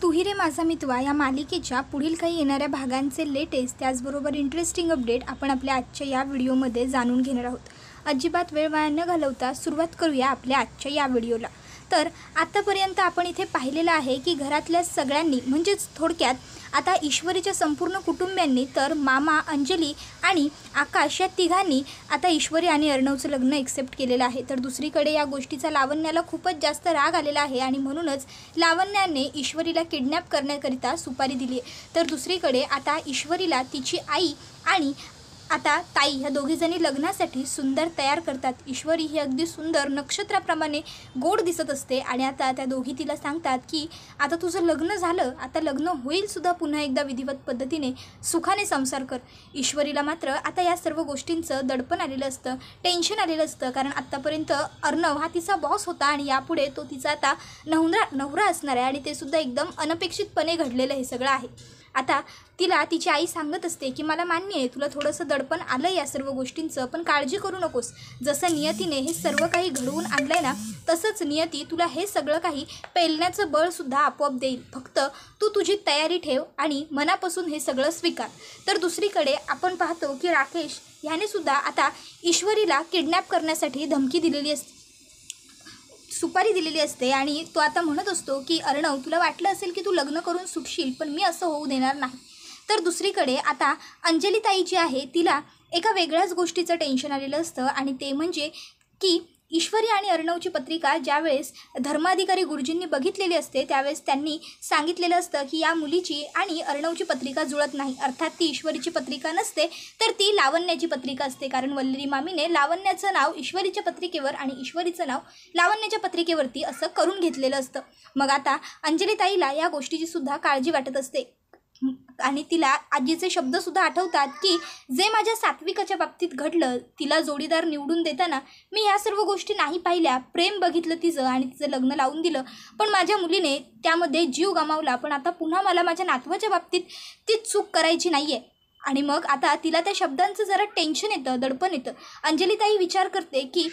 तू ही रे माझा मितवा या मालिकेच्या पुढील काही येणाऱ्या भागांचे लेटेस्ट त्याचबरोबर इंटरेस्टिंग अपडेट आपण आपल्या आजच्या या व्हिडिओमध्ये जाणून घेणार आहोत। अजिबात वेळ वाया न घालवता सुरुवात करूया आपल्या आजच्या या व्हिडिओला। तर आतापर्यंत आपण इथे पाहिलेलं आहे की घरातल्या सगळ्यांनी म्हणजेच थोडक्यात आता ईश्वरीच्या संपूर्ण कुटुंबियांनी तर मामा, अंजली आणि आकाश या तिघांनी आता ईश्वरी आणि अर्णवचं लग्न एक्सेप्ट केलेलं आहे। तर दुसरीकडे या गोष्टीचा लावण्याला खूपच जास्त राग आलेला आहे आणि म्हणूनच लावण्याने ईश्वरीला किडनॅप करण्याकरिता सुपारी दिली आहे। तर दुसरीकडे आता ईश्वरीला तिची आई आणि आता ताई ह्या दोघीजणी लग्नासाठी सुंदर तयार करतात। ईश्वरी ही अगदी सुंदर नक्षत्राप्रमाणे गोड दिसत असते आणि आता त्या दोघी तिला सांगतात की आता तुझं लग्न झालं, आता लग्न होईल सुद्धा पुन्हा एकदा विधिवत पद्धतीने सुखाने संसार कर। ईश्वरीला मात्र आता या सर्व गोष्टींचं दडपण आलेलं असतं, टेन्शन आलेलं असतं, कारण आत्तापर्यंत अर्णव हा तिचा बॉस होता आणि यापुढे तो तिचा आता नवरा असणार आहे आणि ते सुद्धा एकदम अनपेक्षितपणे घडलेलं हे सगळं आहे। आता तिला तिची आई सांगत असते की मला मान्य आहे तुला थोडंसं दडपण आलं या सर्व गोष्टींचं, पण काळजी करू नकोस। जसं नियतीने हे सर्व काही घडवून आणलंय ना, तसंच नियती तुला हे सगळं काही पेलण्याचं बळसुद्धा आपोआप देईल। फक्त तू तुझी तयारी ठेव आणि मनापासून हे सगळं स्वीकार। तर दुसरीकडे आपण पाहतो की राकेश ह्याने सुद्धा आता ईश्वरीला किडनॅप करण्यासाठी धमकी दिलेली असते, सुपारी दिलेली असते आणि तो आता म्हणत असतो की अर्णव तुला वाटलं असेल की तू लग्न करून सुटशील, पण मी असं होऊ देणार नाही। तर दुसरीकडे आता अंजली ताई जी आहे तिला एका वेगळ्याच गोष्टीचं टेन्शन आलेलं असतं आणि ते म्हणजे की ईश्वरी आणि अर्णवची पत्रिका ज्यावेळेस धर्माधिकारी गुरुजींनी बघितलेली असते त्यावेळेस त्यांनी सांगितलेलं असतं की या मुलीची आणि अर्णवची पत्रिका जुळत नाही, अर्थात ती ईश्वरीची पत्रिका नसते तर ती लावण्याची पत्रिका असते, कारण वल्लरी मामीने लावण्याचं नाव ईश्वरीच्या पत्रिकेवर आणि ईश्वरीचं नाव लावण्याच्या पत्रिकेवरती असं करून घेतलेलं असतं। मग आता अंजली ताईला या गोष्टीची सुद्धा काळजी वाटत असते आणि तिला आजीचे शब्दसुद्धा आठवतात की जे माझ्या सात्विकाच्या बाबतीत घडलं, तिला जोडीदार निवडून देताना मी ह्या सर्व गोष्टी नाही पाहिल्या, प्रेम बघितलं तिचं आणि तिचं लग्न लावून दिलं, पण माझ्या मुलीने त्यामध्ये जीव गमावला, पण आता पुन्हा मला माझ्या नातवाच्या बाबतीत ती चूक करायची नाही आहे। आणि मग आता तिला त्या शब्दांचं जरा टेन्शन येतं, दडपण येतं। अंजली ताई विचार करते की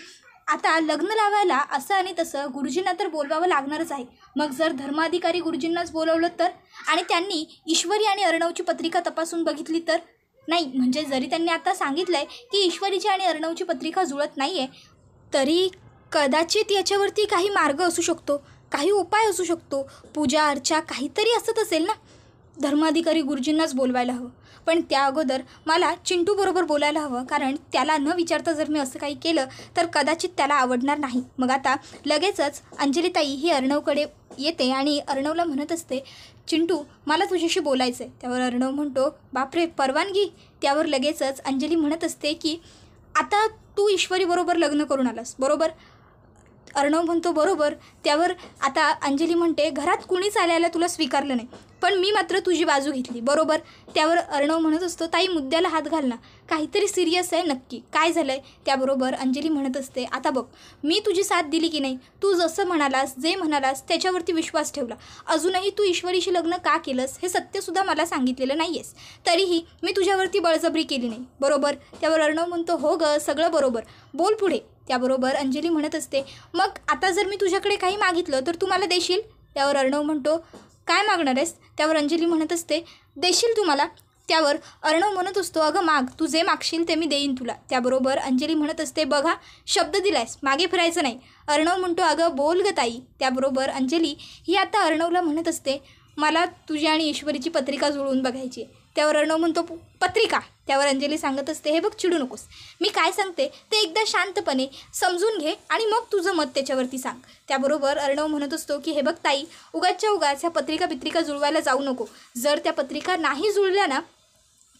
आता लग्न लावायला असं आणि तसं गुरुजींना तर बोलवावं लागणारच आहे, मग जर धर्माधिकारी गुरुजींनाच बोलवलं तर, आणि त्यांनी ईश्वरी आणि अर्णवची पत्रिका तपासून बघितली तर, नाही म्हणजे जरी त्यांनी आता सांगितलं आहे की ईश्वरीची आणि अर्णवची पत्रिका जुळत नाही आहे, तरी कदाचित याच्यावरती काही मार्ग असू शकतो, काही उपाय असू शकतो, पूजा अर्चा काहीतरी असत असेल ना। धर्माधिकारी गुरुजींनाच बोलवायला हवं, पण त्या अगोदर मला चिंटूबरोबर बोलायला हवं, कारण त्याला न विचारता जर मी असं काही केलं तर कदाचित त्याला आवडणार नाही। मग आता लगेचच अंजली ताई ही अर्णवकडे येते आणि अर्णवला म्हणत असते चिंटू मला तुझ्याशी बोलायचं आहे। त्यावर अर्णव म्हणतो बापरे परवानगी। त्यावर लगेचच अंजली म्हणत असते की आता तू ईश्वरीबरोबर लग्न करून आलास बरोबर? अर्णव म्हणतो बरोबर। त्यावर आता अंजली म्हणते घरात कुणीच आल्याला तुला स्वीकारलं नाही, पण मी मात्र तुझी बाजू घेतली बरोबर? त्यावर अर्णव म्हणत असतो ताई मुद्द्याला हात घाल ना, काहीतरी सिरियस आहे नक्की, काय झालं आहे? त्याबरोबर अंजली म्हणत असते आता बघ मी तुझी साथ दिली की नाही, तू जसं म्हणालास जे म्हणालास त्याच्यावरती विश्वास ठेवला, अजूनही तू ईश्वरीशी लग्न का केलंस हे सत्यसुद्धा मला सांगितलेलं नाही आहेस, तरीही मी तुझ्यावरती बळजबरी केली नाही बरोबर? त्यावर अर्णव म्हणतो हो ग सगळं बरोबर, बोल पुढे। त्याबरोबर अंजली म्हणत असते मग आता जर मी तुझ्याकडे काही मागितलं तर तू मला देशील? त्यावर अर्णव म्हणतो काय मागणार आहेस? त्यावर अंजली म्हणत असते देशील तू मला? त्यावर अर्णव म्हणत असतो अगं माग, तू जे मागशील ते मी देईन तुला। त्याबरोबर अंजली म्हणत असते बघा शब्द दिलायस, मागे फिरायचं नाही। अर्णव म्हणतो अगं बोल ग ताई। त्याबरोबर अंजली ही आता अर्णवला म्हणत असते मला तुझी आणि ईश्वरीची पत्रिका जुळवून बघायची आहे। त्यावर अर्णव म्हणतो पत्रिका? त्यावर अंजली सांगत असते हे बघ चिडू नकोस, मी काय सांगते ते एकदा शांतपणे समजून घे आणि मग तुझं मत त्याच्यावरती सांग। त्याबरोबर अर्णव म्हणत असतो की हे बघ ताई उगाचच्या उगाच ह्या पत्रिका जुळवायला जाऊ नको, जर त्या पत्रिका नाही जुळल्या ना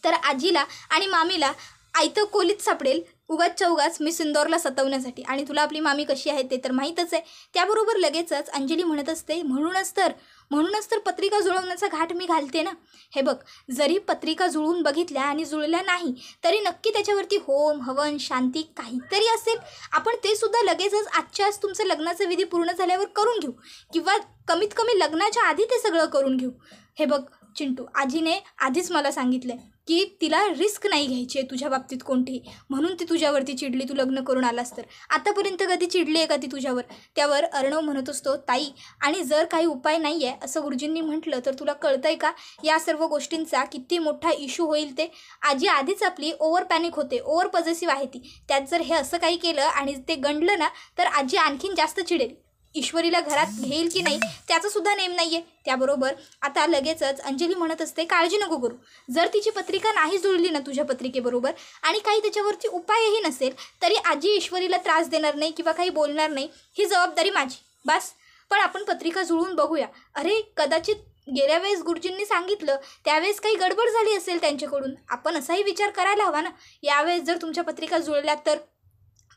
तर आजीला आणि मामीला आयतं खोलीत सापडेल उगाचच्या उगाच मी सिंदोरला सतवण्यासाठी, आणि तुला आपली मामी कशी आहे ते तर माहीतच आहे। त्याबरोबर लगेचच अंजली म्हणत असते म्हणूनच तर पत्रिका जुळवण्याचा घाट मी घालते ना। हे बघ जरी पत्रिका जुळवून बघितल्या आणि जुळल्या नाही तरी नक्की त्याच्यावरती होम हवन शांती काहीतरी असेल, आपण ते सुद्धा लगेचच आजच्या आज तुमचं लग्नाचा विधी पूर्ण झाल्यावर करून घेऊ, किंवा कमीत कमी लग्नाच्या आधी ते सगळं करून घेऊ। हे बघ चिंटू, आजीने आधीच मला सांगितलं की तिला रिस्क नाही घ्यायची आहे तुझ्या बाबतीत कोणतीही, म्हणून ती तुझ्यावरती चिडली, तू लग्न करून आलास तर. आतापर्यंत कधी चिडली आहे का ती तुझ्यावर? त्यावर अर्णव म्हणत असतो, ताई, आणि जर काही उपाय नाही आहे असं गुरुजींनी म्हटलं तर तुला कळतं आहे का या सर्व गोष्टींचा किती मोठा इश्यू होईल ते? आजी आधीच आपली ओव्हर पॅनिक होते, ओव्हर पॉझेसिव्ह आहे ती. त्यात जर हे असं काही केलं आणि ते गंडलं ना तर आजी आणखीन जास्त चिडेल. ईश्वरीला घरात घेईल की नाही त्याचासुद्धा नेम नाही आहे. त्याबरोबर आता लगेचच अंजली म्हणत असते, काळजी नको करू. जर तिची पत्रिका नाही जुळली ना तुझ्या पत्रिकेबरोबर आणि काही त्याच्यावरती उपायही नसेल तरी आजी ईश्वरीला त्रास देणार नाही किंवा काही बोलणार नाही, ही जबाबदारी माझी. बस, पण आपण पत्रिका जुळवून बघूया. अरे कदाचित गेल्या वेळेस गुरुजींनी सांगितलं त्यावेळेस काही गडबड झाली असेल त्यांच्याकडून. आपण असाही विचार करायला हवा ना. यावेळेस जर तुमच्या पत्रिका जुळल्या तर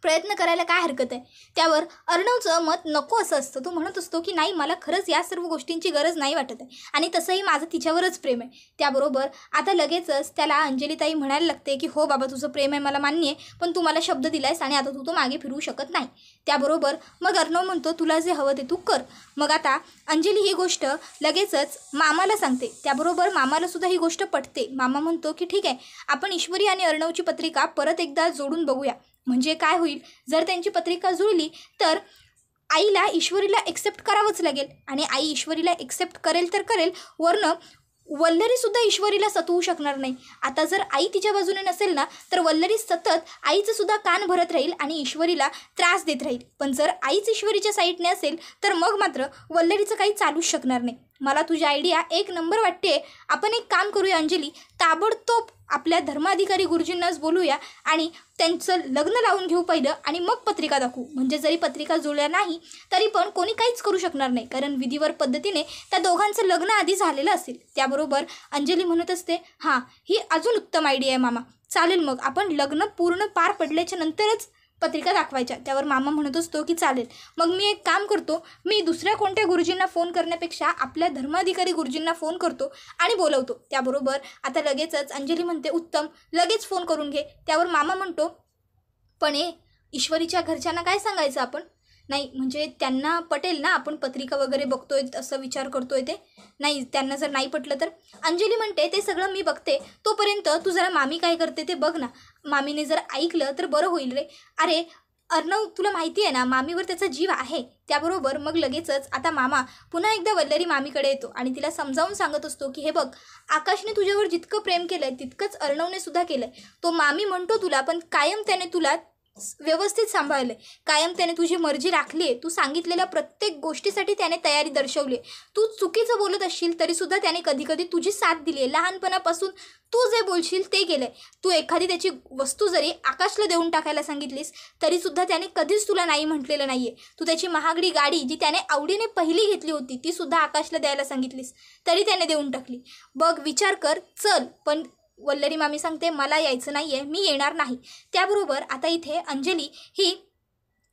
प्रयत्न करायला काय हरकत आहे? त्यावर अर्णवचं मत नको असं असतं. तो म्हणत असतो की नाही, मला खरंच या सर्व गोष्टींची गरज नाही वाटत आहे आणि तसंही माझं तिच्यावरच प्रेम आहे. त्याबरोबर आता लगेचच त्याला अंजलीताई म्हणायला लागते की हो बाबा, तुझं प्रेम आहे मला मान्य आहे, पण तू मला शब्द दिलायस आणि आता तू तो मागे फिरवू शकत नाही. त्याबरोबर मग अर्णव म्हणतो, तुला जे हवं ते तू कर. मग आता अंजली ही गोष्ट लगेचच मामाला सांगते. त्याबरोबर मामालासुद्धा ही गोष्ट पटते. मामा म्हणतो की ठीक आहे, आपण ईश्वरी आणि अर्णवची पत्रिका परत एकदा जोडून बघूया. म्हणजे काय होईल, जर त्यांची पत्रिका जुळली तर आईला ईश्वरीला एक्सेप्ट करावंच लागेल आणि आई ईश्वरीला एक्सेप्ट करेल तर करेल, वरनं वल्लरीसुद्धा ईश्वरीला सतवू शकणार नाही. आता जर आई तिच्या बाजूने नसेल ना तर वल्लरी सतत आईचं सुद्धा कान भरत राहील आणि ईश्वरीला त्रास देत राहील. पण जर आईच ईश्वरीच्या साईडने असेल तर मग मात्र वल्लरीचं काही चालूच शकणार नाही. मला तुझी आयडिया एक नंबर वाटते. आपण एक काम करूया अंजली, ताबडतोब आपल्या धर्माधिकारी गुरुजींनाच बोलूया आणि त्यांचं लग्न लावून घेऊ पहिलं आणि मग पत्रिका दाखवू. म्हणजे जरी पत्रिका जुळल्या नाही तरी पण कोणी काहीच करू शकणार नाही, कारण विधिवर पद्धतीने त्या दोघांचं लग्न आधी झालेलं असेल. त्याबरोबर अंजली म्हणत असते, हां, ही अजून उत्तम आयडिया आहे मामा. चालेल, मग आपण लग्न पूर्ण पार पडल्याच्या नंतरच पत्रिका दाखवायच्या. त्यावर मामा म्हणत असतो की चालेल, मग मी एक काम करतो, मी दुसऱ्या कोणत्या गुरुजींना फोन करण्यापेक्षा आपल्या धर्माधिकारी गुरुजींना फोन करतो आणि बोलवतो. त्याबरोबर आता लगेचच अंजली म्हणते, उत्तम, लगेच फोन करून घे. त्यावर मामा म्हणतो, पण ईश्वरीच्या घरच्यांना काय सांगायचं आपण? नाही, म्हणजे त्यांना पटेल ना आपण पत्रिका वगैरे बघतोय असं विचार करतोय ते? नाही, त्यांना जर नाही पटलं तर? अंजली म्हणते, ते सगळं मी बघते, तोपर्यंत तू जरा मामी काय करते ते बघ ना. मामीने जर ऐकलं तर बरं होईल रे. अरे अर्णव, तुला माहिती आहे ना मामीवर त्याचा जीव आहे. त्याबरोबर मग लगेचच आता मामा पुन्हा एकदा वल्लरी मामीकडे येतो आणि तिला समजावून सांगत असतो की हे बघ, आकाशने तुझ्यावर जितकं प्रेम केलं आहे तितकंच अर्णवने सुद्धा केलं आहे. तो मामी म्हणतो तुला, पण कायम त्याने तुला व्यवस्थित सांभाळले, कायम त्याने तुझी मर्जी राखली आहे. तू सांगितलेल्या प्रत्येक गोष्टीसाठी त्याने तयारी दर्शवली. तू चुकीचं बोलत असशील तरीसुद्धा त्याने कधी कधी तुझी साथ दिली आहे. लहानपणापासून तू जे बोलशील ते केलं आहे. तू एखादी त्याची वस्तू जरी आकाशला देऊन टाकायला सांगितलीस तरीसुद्धा त्याने कधीच तुला नाही म्हटलेलं नाही आहे. तू त्याची महागडी गाडी जी त्याने आवडीने पहिली घेतली होती तीसुद्धा आकाशला द्यायला सांगितलीस तरी त्याने देऊन टाकली. बघ, विचार कर, चल. पण वल्लरी मामी सांगते, मला यायचं नाही आहे, मी येणार नाही. त्याबरोबर आता इथे अंजली ही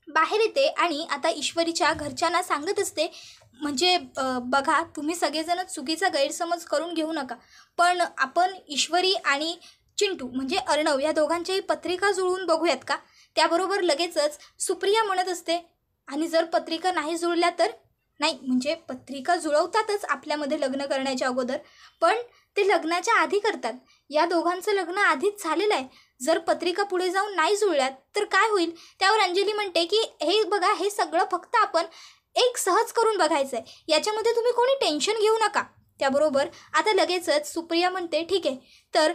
बाहेर येते आणि आता ईश्वरीच्या घरच्यांना सांगत असते, म्हणजे बघा, तुम्ही सगळेजण चुकीचा गैरसमज करून घेऊ नका, पण आपण ईश्वरी आणि चिंटू म्हणजे अर्णव या दोघांच्याही पत्रिका जुळवून बघूयात का? त्याबरोबर लगेचच सुप्रिया म्हणत असते, आणि जर पत्रिका नाही जुळल्या तर? नाही, म्हणजे पत्रिका जुळवतातच आपल्यामध्ये लग्न करण्याच्या अगोदर, पण ते लग्नाच्या आधी करतात. या दोघांचं लग्न आधीच झालेलं आहे. जर पत्रिका पुढे जाऊन नाही जुळल्यात तर काय होईल? त्यावर अंजली म्हणते की हे बघा, हे सगळं फक्त आपण एक सहज करून बघायचं आहे, याच्यामध्ये तुम्ही कोणी टेन्शन घेऊ नका. त्याबरोबर आता लगेचच सुप्रिया म्हणते, ठीक आहे. तर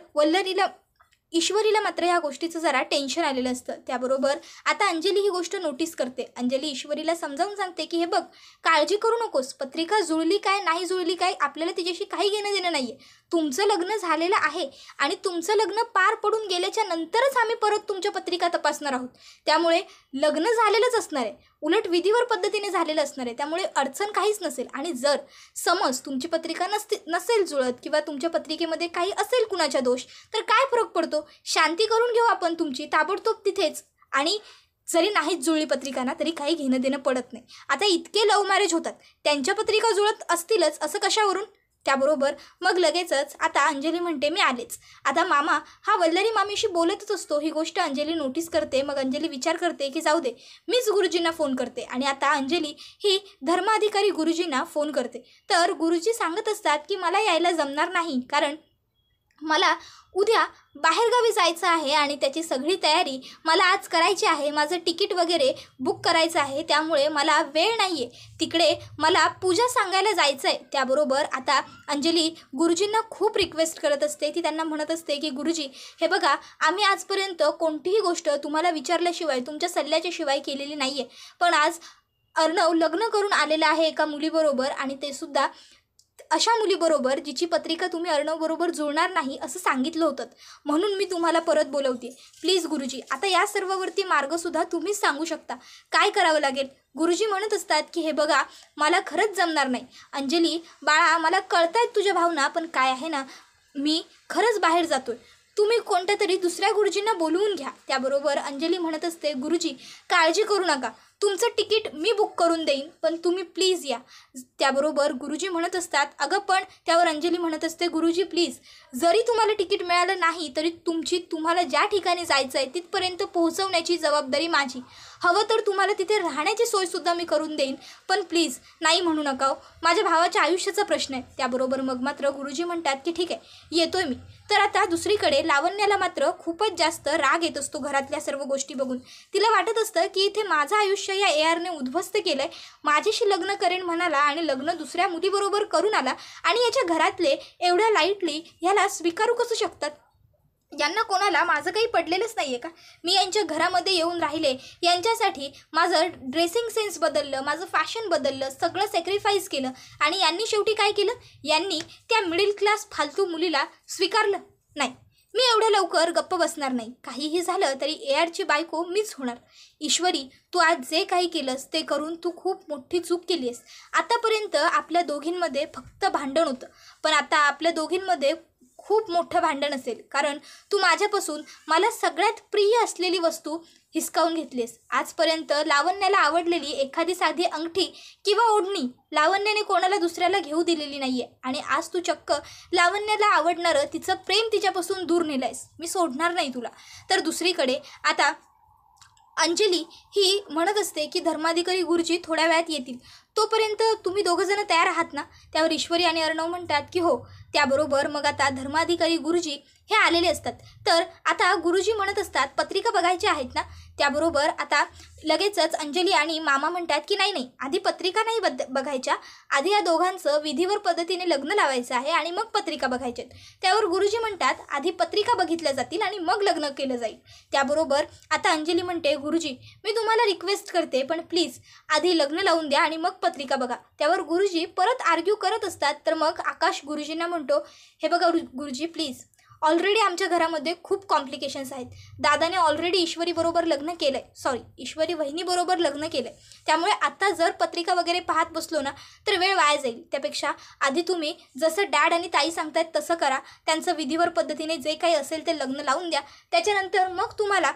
ईश्वरीला मात्र ह्या गोष्टीचं जरा टेन्शन आलेलं असतं. त्याबरोबर आता अंजली ही गोष्ट नोटीस करते. अंजली ईश्वरीला समजावून सांगते की हे बघ, काळजी करू नकोस, पत्रिका जुळली काय नाही जुळली काय आपल्याला तिच्याशी काही घेणं देणं नाही आहे. तुमचं लग्न झालेलं आहे आणि तुमचं लग्न पार पडून गेल्याच्या नंतरच आम्ही परत तुमच्या पत्रिका तपासणार आहोत. त्यामुळे लग्न झालेलंच असणार आहे, उलट विधिवर पद्धतीने झालेलं असणार आहे. त्यामुळे अडचण काहीच नसेल. आणि जर समज तुमची पत्रिका नसेल जुळत किंवा तुमच्या पत्रिकेमध्ये काही असेल कुणाचा दोष, तर काय फरक पडतो? शांती करून घेऊ आपण तुमची ताबडतोब तिथेच. आणि जरी नाहीच जुळली पत्रिका ना तरी काही घेणं देणं पडत नाही. आता इतके लव्ह मॅरेज होतात, त्यांच्या पत्रिका जुळत असतीलच असं कशावरून? त्याबरोबर मग लगेचच आता अंजली म्हणते मी आलेच. आता मामा हा वल्लरी मामीशी बोलतच असतो. ही गोष्ट अंजली नोटीस करते. मग अंजली विचार करते की जाऊ दे, मीच गुरुजींना फोन करते. आणि आता अंजली ही धर्माधिकारी गुरुजींना फोन करते. तर गुरुजी सांगत असतात की मला यायला जमणार नाही, कारण मला उद्या बाहेरगावी जायचं आहे आणि त्याची सगळी तयारी मला आज करायची आहे. माझं तिकीट वगैरे बुक करायचं आहे, त्यामुळे मला वेळ नाही आहे. तिकडे मला पूजा सांगायला जायचं आहे. त्याबरोबर आता अंजली गुरुजींना खूप रिक्वेस्ट करत असते. ती त्यांना म्हणत असते की गुरुजी हे बघा, आम्ही आजपर्यंत कोणतीही गोष्ट तुम्हाला विचारल्याशिवाय, तुमच्या सल्ल्याच्या शिवाय केलेली नाही आहे. पण आज अर्णव लग्न करून आलेला आहे एका मुलीबरोबर, आणि ते सुद्धा अशा मुलीबरोबर जिची पत्रिका तुम्ही अर्णवबरोबर जुळणार नाही असं सांगितलं होतं. म्हणून मी तुम्हाला परत बोलवते. प्लीज गुरुजी, आता या सर्वावरती मार्गसुद्धा तुम्हीच सांगू शकता. काय करावं लागेल? गुरुजी म्हणत असतात की हे बघा, मला खरंच जमणार नाही. अंजली बाळा, मला कळतायत तुझ्या भावना, पण काय आहे ना, मी खरंच बाहेर जातोय. तुम्ही कोणत्या तरी दुसऱ्या गुरुजींना बोलवून घ्या. त्याबरोबर अंजली म्हणत असते गुरुजी काळजी करू नका, तुमचं तिकीट मी बुक करून देईन, पण तुम्ही प्लीज या. त्याबरोबर गुरुजी म्हणत असतात अगं पण, त्यावर अंजली म्हणत असते गुरुजी प्लीज, जरी तुम्हाला तिकीट मिळालं नाही तरी तुम्हाला ज्या ठिकाणी जायचं आहे तिथपर्यंत पोहोचवण्याची जबाबदारी माझी. हवं तर तुम्हाला तिथे राहण्याची सोयसुद्धा मी करून देईन, पण प्लीज नाही म्हणू नका हो, माझ्या भावाच्या आयुष्याचा प्रश्न आहे. त्याबरोबर मग मात्र गुरुजी म्हणतात की ठीक आहे, येतोय मी. तर आता दुसरीकडे लावण्याला मात्र खूपच जास्त राग येत असतो घरातल्या सर्व गोष्टी बघून. तिला वाटत असतं की इथे माझं आयुष्य या ARने उद्ध्वस्त केलंय. माझ्याशी लग्न करेन म्हणाला आणि लग्न दुसऱ्या मुलीबरोबर करून आला, आणि याच्या घरातले एवढ्या लाईटली ह्याला स्वीकारू कसं शकतात? यांना कोणाला माझं काही पडलेलंच नाही आहे का? मी यांच्या घरामध्ये येऊन राहिले, यांच्यासाठी माझं ड्रेसिंग सेन्स बदललं, माझं फॅशन बदललं, सगळं सॅक्रिफाईस केलं, आणि यांनी शेवटी काय केलं? यांनी त्या मिडल क्लास फालतू मुलीला स्वीकारलं नाही. मी एवढ्या लवकर गप्प बसणार नाही. काहीही झालं तरी ARची बायको मीच होणार. ईश्वरी, तू आज जे काही केलंस ते करून तू खूप मोठी चूक केली आहेस. आतापर्यंत आपल्या दोघींमध्ये फक्त भांडण होतं, पण आता आपल्या दोघींमध्ये खूप मोठं भांडण असेल, कारण तू माझ्यापासून मला सगळ्यात प्रिय असलेली वस्तू हिसकावून घेतलीस. आजपर्यंत लावण्याला आवडलेली एखादी साधी अंगठी किंवा ओढणी लावण्याने कोणाला दुसऱ्याला घेऊ दिलेली नाही आहे, आणि आज तू चक्क लावण्याला आवडणारं तिचं प्रेम तिच्यापासून दूर नेलं आहेस. मी सोडणार नाही तुला. तर दुसरीकडे आता अंजली ही म्हणत असते की धर्माधिकारी गुरुजी थोड्या वेळात येतील, तोपर्यंत तुम्ही दोघंजणं तयार आहात ना? त्यावर ईश्वरी आणि अर्णव म्हणतात की हो. त्याबरोबर मग आता धर्माधिकारी गुरुजी हे आलेले असतात. तर आता गुरुजी म्हणत असतात पत्रिका बघायची आहेत ना? त्याबरोबर आता लगेचच अंजली आणि मामा म्हणतात की नाही, आधी पत्रिका नाही बघायच्या, आधी या दोघांचं विधिवर पद्धतीने लग्न लावायचं आहे आणि मग पत्रिका बघायचे. त्यावर गुरुजी म्हणतात आधी पत्रिका बघितल्या जातील आणि मग लग्न केलं जाईल. त्याबरोबर आता अंजली म्हणते गुरुजी मी तुम्हाला रिक्वेस्ट करते, पण प्लीज आधी लग्न लावून द्या आणि मग पत्रिका बघा. त्यावर गुरुजी परत आर्ग्यू करत असतात. तर मग आकाश गुरुजींना म्हणतो हे बघा गुरुजी प्लीज, ऑलरेडी आमच्या घरामध्ये खूप कॉम्प्लिकेशन्स आहेत. दादाने ऑलरेडी ईश्वरीबरोबर लग्न केलं आहे, ईश्वरी वहिनीबरोबर लग्न केलं आहे. त्यामुळे आता जर पत्रिका वगैरे पाहत बसलो ना तर वेळ वाया जाईल. त्यापेक्षा आधी तुम्ही जसं डॅड आणि ताई सांगतायत तसं करा, त्यांचं विधिवर पद्धतीने जे काही असेल ते लग्न लावून द्या. त्याच्यानंतर मग तुम्हाला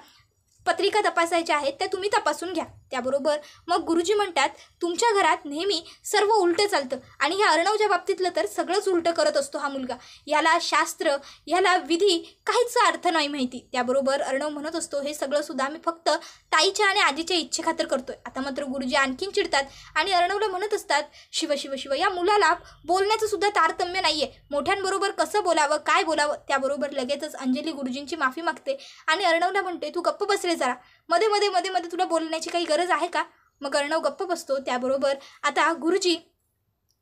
पत्रिका तपासायच्या आहेत त्या तुम्ही तपासून घ्या. त्याबरोबर मग गुरुजी म्हणतात तुमच्या घरात नेहमी सर्व उलटं चालतं, आणि ह्या अर्णवच्या बाबतीतलं तर सगळंच उलटं करत असतो हा मुलगा. याला शास्त्र, याला विधी काहीच अर्थ नाही माहिती. त्याबरोबर अर्णव म्हणत असतो हे सगळं सुद्धा मी फक्त ताईच्या आणि आजीच्या इच्छेखातर करतोय. आता मात्र गुरुजी आणखीन चिडतात आणि अर्णवला म्हणत असतात शिव शिव शिव, या मुलाला बोलण्याचं सुद्धा तारतम्य नाहीये, मोठ्यांबरोबर कसं बोलावं, काय बोलावं. त्याबरोबर लगेचच अंजली गुरुजींची माफी मागते आणि अर्णवला म्हणते तू गप्प बस रे जरा, मध्ये मध्ये मध्ये मध्ये तुला बोलण्याची काही गरज आहे का? मग अर्णव गप्प बसतो. त्याबरोबर आता गुरुजी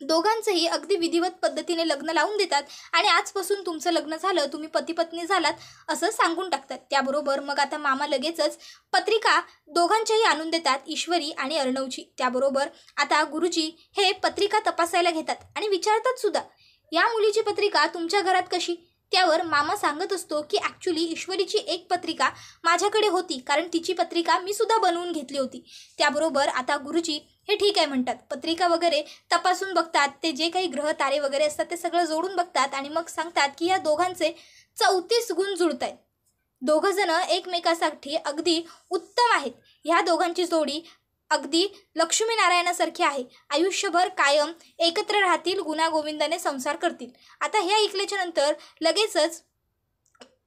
दोघांचंही अगदी विधिवत पद्धतीने लग्न लावून देतात आणि आजपासून तुमचं लग्न झालं, तुम्ही पती पत्नी झालात असं सांगून टाकतात. त्याबरोबर मग आता मामा लगेचच पत्रिका दोघांच्याही आणून देतात, ईश्वरी आणि अर्णवची. त्याबरोबर आता गुरुजी हे पत्रिका तपासायला घेतात आणि विचारतात सुद्धा या मुलीची पत्रिका तुमच्या घरात कशी? त्यावर मामा सांगत असतो की ॲक्च्युली ईश्वरीची एक पत्रिका माझ्याकडे होती, कारण तिची पत्रिका मी सुद्धा बनवून घेतली होती. त्याबरोबर आता गुरुजी हे ठीक आहे म्हणतात, पत्रिका वगैरे तपासून बघतात, ते जे काही ग्रह तारे वगैरे असतात ते सगळं जोडून बघतात आणि मग सांगतात की या दोघांचे 34 गुण जुळत आहेत. दोघंजणं एकमेकासाठी अगदी उत्तम आहेत. ह्या दोघांची जोडी अगदी लक्ष्मीनारायणासारखे आहे, आयुष्यभर कायम एकत्र राहतील, गुण्यागोविंदाने संसार करतील. आता हे ऐकल्याच्या नंतर लगेचच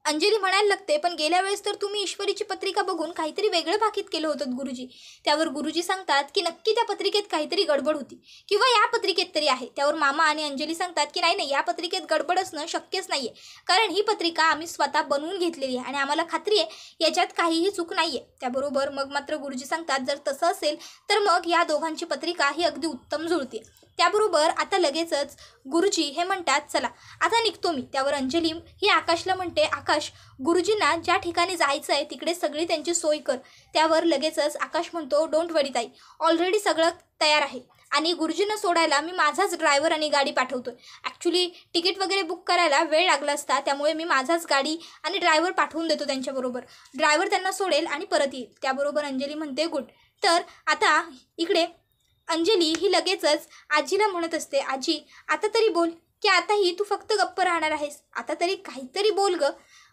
अंजली म्हणायला लागते, पण गेल्या वेळेस तर तुम्ही ईश्वरीची पत्रिका बघून काहीतरी वेगळं भाकीत केलं होतं गुरुजी. त्यावर गुरुजी सांगतात की नक्की त्या पत्रिकेत काहीतरी गडबड होती किंवा या पत्रिकेत तरी आहे. त्यावर मामा आणि अंजली सांगतात की नाही, या पत्रिकेत गडबड असणं शक्यच नाही आहे, कारण ही पत्रिका आम्ही स्वतः बनवून घेतलेली आहे आणि आम्हाला खात्री आहे याच्यात काहीही चूक नाही आहे. त्याबरोबर मग मात्र गुरुजी सांगतात, जर तसं असेल तर मग या दोघांची पत्रिका ही अगदी उत्तम जुळते. त्याबरोबर आता लगेचच गुरुजी हे म्हणतात, चला आता निघतो मी. त्यावर अंजली ही आकाशला म्हणते, आकाश, गुरुजींना ज्या ठिकाणी जायचं आहे तिकडे सगळी त्यांची सोय कर. त्यावर लगेचच आकाश म्हणतो, डोंट वरी ताई, ऑलरेडी सगळं तयार आहे आणि गुरुजींना सोडायला मी माझाच ड्रायव्हर आणि गाडी पाठवतोय. ॲक्च्युली तिकीट वगैरे बुक करायला वेळ लागला असता, त्यामुळे मी माझाच गाडी आणि ड्रायव्हर पाठवून देतो त्यांच्याबरोबर. ड्रायव्हर त्यांना सोडेल आणि परत येईल. त्याबरोबर अंजली म्हणते, गुड. तर आता इकडे अंजली ही लगेचच आजीला म्हणत असते, आजी आता तरी बोल, की आताही तू फक्त गप्प राहणार आहेस? आता तरी काहीतरी बोल ग.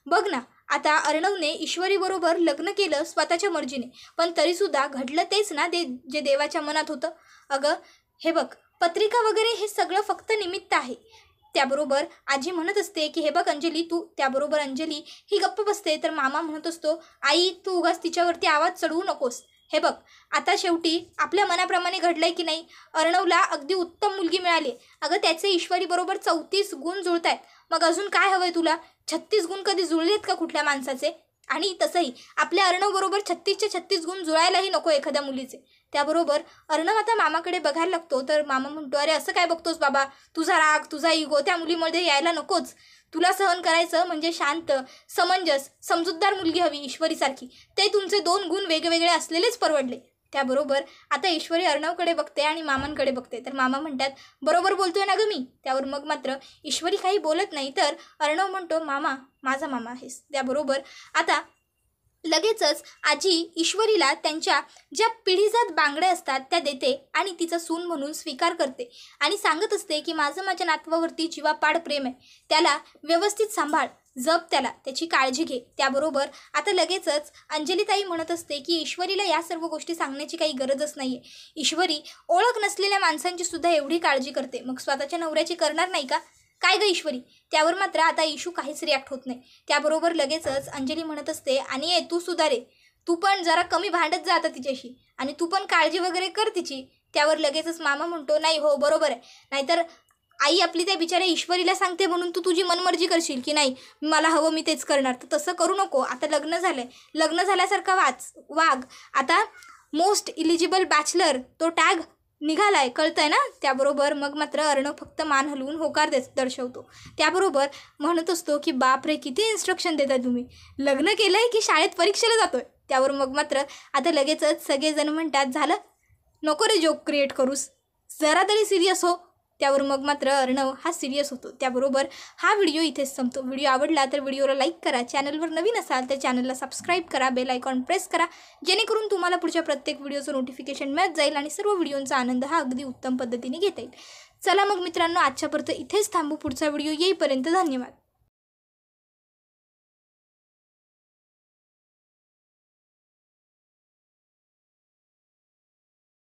बघ ना, आता अर्णवने ईश्वरीबरोबर लग्न केलं स्वतःच्या मर्जीने, पण तरीसुद्धा घडलं तेच ना जे देवाच्या मनात होतं. अगं हे बघ, पत्रिका वगैरे हे सगळं फक्त निमित्त आहे. त्याबरोबर आजी म्हणत असते की हे बघ अंजली तू. त्याबरोबर अंजली ही गप्प बसते. तर मामा म्हणत असतो, आई तू उगाच तिच्यावरती आवाज चढवू नकोस. हे बघ, आता शेवटी आपल्या मनाप्रमाणे घडलंय की नाही, अर्णवला अगदी उत्तम मुलगी मिळाली. अगं त्याचे ईश्वरीबरोबर 34 गुण जुळत आहेत, मग अजून काय हवंय तुला? 36 गुण कधी जुळलेत का कुठल्या माणसाचे? आणि तसंही आपल्या अर्णवबरोबर 36चे 36 गुण जुळायलाही नको एखाद्या मुलीचे. त्याबरोबर अर्णव आता मामाकडे बघायला लागतो. तर मामा म्हणतो, अरे असं काय बघतोस बाबा, तुझा राग तुझा इगो त्या मुलीमध्ये यायला नकोच. तुला सहन करायचं म्हणजे शांत, समंजस, समजूतदार मुलगी हवी ईश्वरीसारखी. ते तुमचे 2 गुण वेगवेगळे असलेलेच परवडले. त्याबरोबर आता ईश्वरी अर्णवकडे बघते आणि मामांकडे बघते. तर मामा म्हणतात, बरोबर बोलतोय ना ग मी. त्यावर मग मात्र ईश्वरी काही बोलत नाही. तर अर्णव म्हणतो, मामा माझा मामा आहेस. त्याबरोबर आता लगेचच आजी ईश्वरीला त्यांच्या ज्या पिढीजात बांगड्या असतात त्या देते आणि तिचा सून म्हणून स्वीकार करते आणि सांगत असते की माझं माझ्या नातवावरती जीवापाड प्रेम आहे, त्याला व्यवस्थित सांभाळ, जप त्याला, त्याची काळजी घे. त्याबरोबर आता लगेचच अंजलीताई म्हणत असते की ईश्वरीला या सर्व गोष्टी सांगण्याची काही गरजच नाही आहे. ईश्वरी ओळख नसलेल्या माणसांची सुद्धा एवढी काळजी करते, मग स्वतःच्या नवऱ्याची करणार नाही का? काय ग ईश्वरी? त्यावर मात्र आता इशू काहीच रिॲक्ट होत नाही. त्याबरोबर लगेचच अंजली म्हणत असते, आणि तू सुधारे, तू पण जरा कमी भांडत जा आता तिच्याशी आणि तू पण काळजी वगैरे कर तिची. त्यावर लगेचच मामा म्हणतो, नाही हो बरोबर आहे, नाहीतर आई आपली त्या बिचाऱ्या ईश्वरीला सांगते म्हणून तू तुझी मनमर्जी करशील की नाही मला हवं मी तेच करणार. तर तसं करू नको. आता लग्न झालंय, लग्न झाल्यासारखा वाग. आता मोस्ट इलिजिबल बॅचलर तो टॅग निघालाय, कळतंय ना? त्याबरोबर मग मात्र अर्णव फक्त मान हलवून होकार दर्शवतो. त्याबरोबर म्हणत असतो की बापरे किती इन्स्ट्रक्शन देताय तुम्ही, लग्न केलंय की शाळेत परीक्षेला जातोय? त्यावर मग मात्र आता लगेचच सगळेजण म्हणतात, झालं नको रे जोक क्रिएट करूस, जरा तरी सिरियस हो. त्यावर मग मात्र अर्णव हा सिरियस होतो. त्याबरोबर हा व्हिडिओ इथेच संपतो. व्हिडिओ आवडला तर व्हिडिओला लाईक करा, चॅनलवर नवीन असाल तर चॅनलला सबस्क्राईब करा, बेल आयकॉन प्रेस करा, जेणेकरून तुम्हाला पुढच्या प्रत्येक व्हिडिओचं नोटिफिकेशन मिळत जाईल आणि सर्व व्हिडिओंचा आनंद हा अगदी उत्तम पद्धतीने घेता येईल. चला मग मित्रांनो, आजच्यापर्यंत इथेच थांबू. पुढचा व्हिडिओ येईपर्यंत धन्यवाद.